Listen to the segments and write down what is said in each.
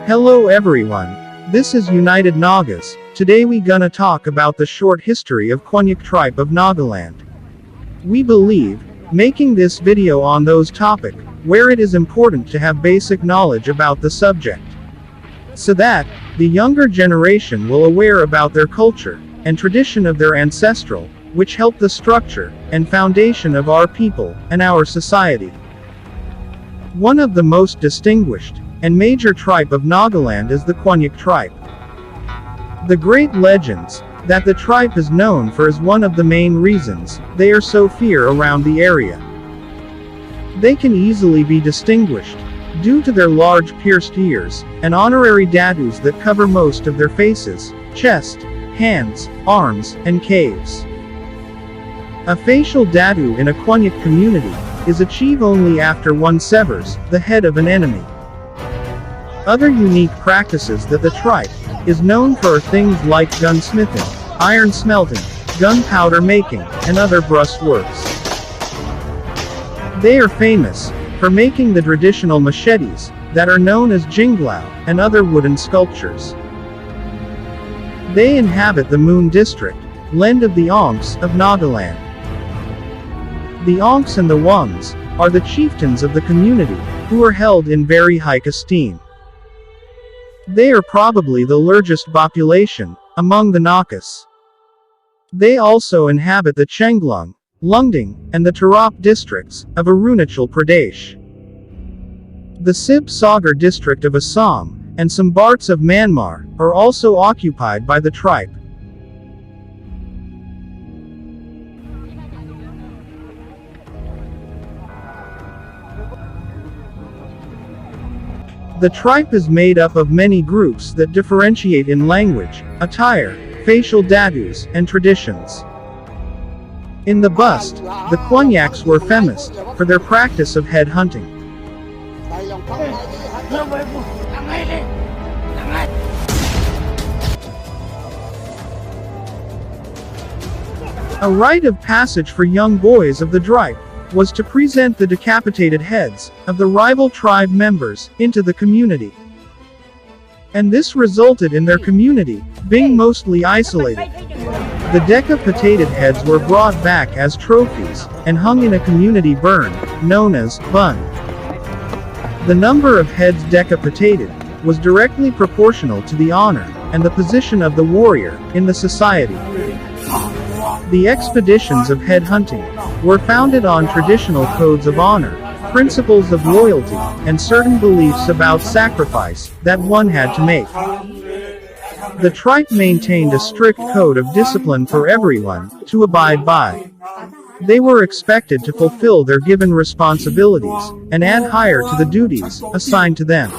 Hello everyone. This is United Nagas. Today we gonna talk about the short history of Konyak tribe of Nagaland. We believe, making this video on those topic, where it is important to have basic knowledge about the subject. So that, the younger generation will aware about their culture, and tradition of their ancestral, which help the structure, and foundation of our people, and our society. One of the most distinguished, and major tribe of Nagaland is the Konyak tribe. The great legends, that the tribe is known for is one of the main reasons, they are so feared around the area. They can easily be distinguished, due to their large pierced ears, and honorary tattoos that cover most of their faces, chest, hands, arms, and calves. A facial tattoo in a Konyak community, is achieved only after one severs the head of an enemy. Other unique practices that the tribe is known for are things like gunsmithing, iron smelting, gunpowder making, and other brush works. They are famous for making the traditional machetes that are known as jinglao and other wooden sculptures. They inhabit the Moon district, land of the Onks of Nagaland. The Onks and the Wungs are the chieftains of the community, who are held in very high esteem. They are probably the largest population among the Nagas. They also inhabit the Chenglong, Lungding, and the Tarap districts of Arunachal Pradesh. The Sib Sagar district of Assam, and some parts of Myanmar, are also occupied by the tribe. The tribe is made up of many groups that differentiate in language, attire, facial tattoos, and traditions. In the bust, the Konyaks were famous for their practice of head hunting. A rite of passage for young boys of the tribe was to present the decapitated heads of the rival tribe members into the community. And this resulted in their community being mostly isolated. The decapitated heads were brought back as trophies and hung in a community burn known as bun. The number of heads decapitated was directly proportional to the honor and the position of the warrior in the society. The expeditions of head hunting were founded on traditional codes of honor, principles of loyalty, and certain beliefs about sacrifice that one had to make. The tribe maintained a strict code of discipline for everyone to abide by. They were expected to fulfill their given responsibilities and adhere to the duties assigned to them.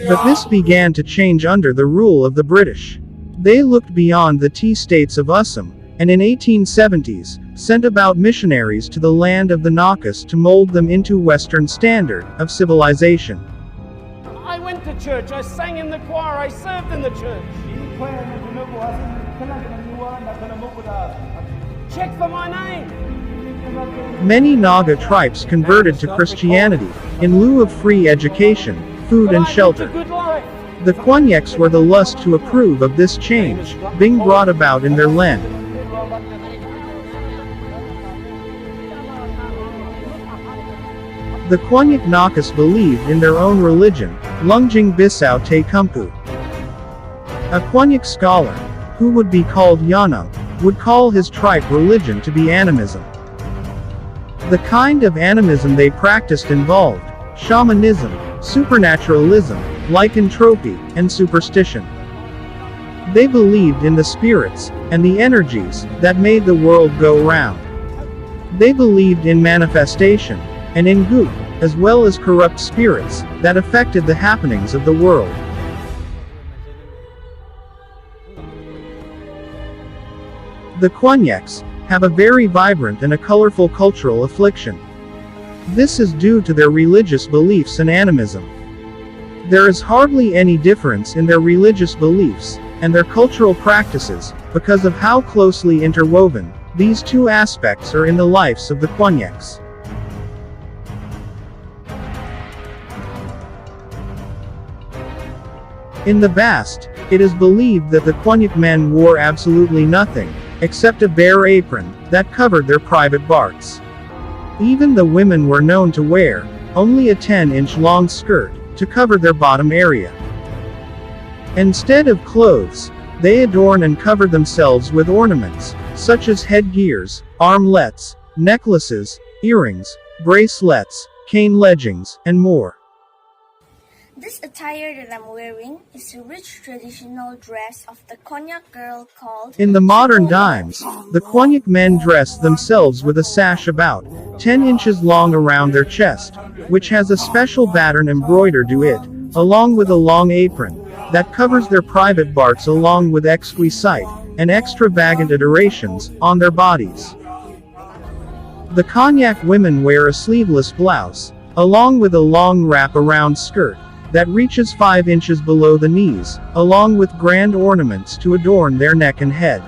But this began to change under the rule of the British. They looked beyond the tea states of Assam, and in 1870s, sent about missionaries to the land of the Nagas to mold them into Western standard of civilization. I went to church, I sang in the choir, I served in the church. Check for my name. Many Naga tribes converted to Christianity, in lieu of free education, food and shelter. The Konyaks were the last to approve of this change, being brought about in their land. The Konyak Nagas believed in their own religion, Lungjing Bisao Te Kumpu. A Konyak scholar, who would be called Yanung, would call his tribe religion to be animism. The kind of animism they practiced involved shamanism, supernaturalism, lycanthropy, and superstition. They believed in the spirits and the energies that made the world go round. They believed in manifestation and in goop, as well as corrupt spirits that affected the happenings of the world. The Konyaks have a very vibrant and a colorful cultural affliction. This is due to their religious beliefs and animism. There is hardly any difference in their religious beliefs and their cultural practices, because of how closely interwoven these two aspects are in the lives of the Konyaks. In the past, it is believed that the Konyak men wore absolutely nothing, except a bare apron, that covered their private parts. Even the women were known to wear only a 10-inch long skirt, to cover their bottom area. Instead of clothes, they adorn and cover themselves with ornaments, such as headgears, armlets, necklaces, earrings, bracelets, cane leggings, and more. This attire that I'm wearing is the rich traditional dress of the Konyak girl called... In the modern times, the Konyak men dress themselves with a sash about 10 inches long around their chest, which has a special pattern embroidered to it, along with a long apron that covers their private parts along with exquisite and extravagant adorations on their bodies. The Konyak women wear a sleeveless blouse, along with a long wrap-around skirt that reaches 5 inches below the knees, along with grand ornaments to adorn their neck and head.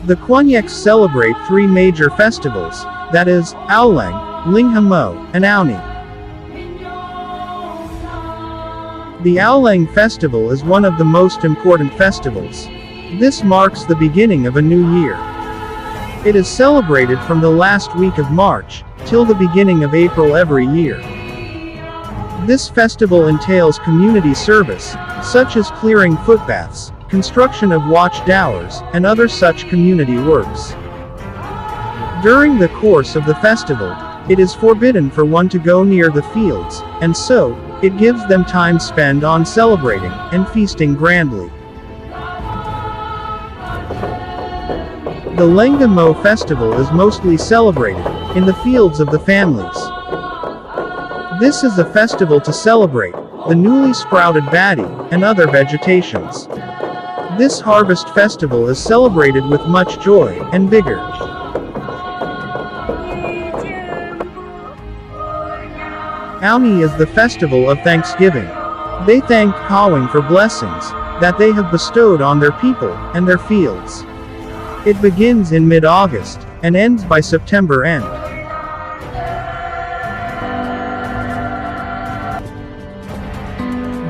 The Konyaks celebrate 3 major festivals, that is, Aolang, Linghamo, and Auni. The Aolang Festival is one of the most important festivals. This marks the beginning of a new year. It is celebrated from the last week of March till the beginning of April every year. This festival entails community service, such as clearing footpaths, construction of watchtowers, and other such community works. During the course of the festival, it is forbidden for one to go near the fields, and so, it gives them time spent on celebrating and feasting grandly. The Linghamo festival is mostly celebrated in the fields of the families. This is a festival to celebrate the newly sprouted paddy and other vegetations. This harvest festival is celebrated with much joy and vigor. Auni is the festival of Thanksgiving. They thank Kawing for blessings that they have bestowed on their people and their fields. It begins in mid-August and ends by September end.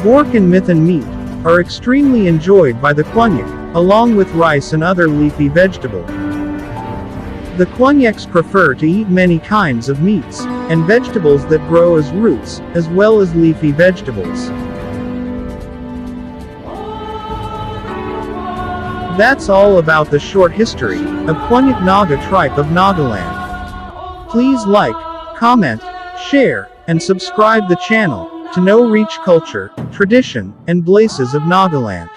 Pork and mithan meat are extremely enjoyed by the Konyak, along with rice and other leafy vegetables. The Konyaks prefer to eat many kinds of meats and vegetables that grow as roots, as well as leafy vegetables. That's all about the short history of Konyak Naga tribe of Nagaland. Please like, comment, share, and subscribe the channel to know rich culture, tradition, and places of Nagaland.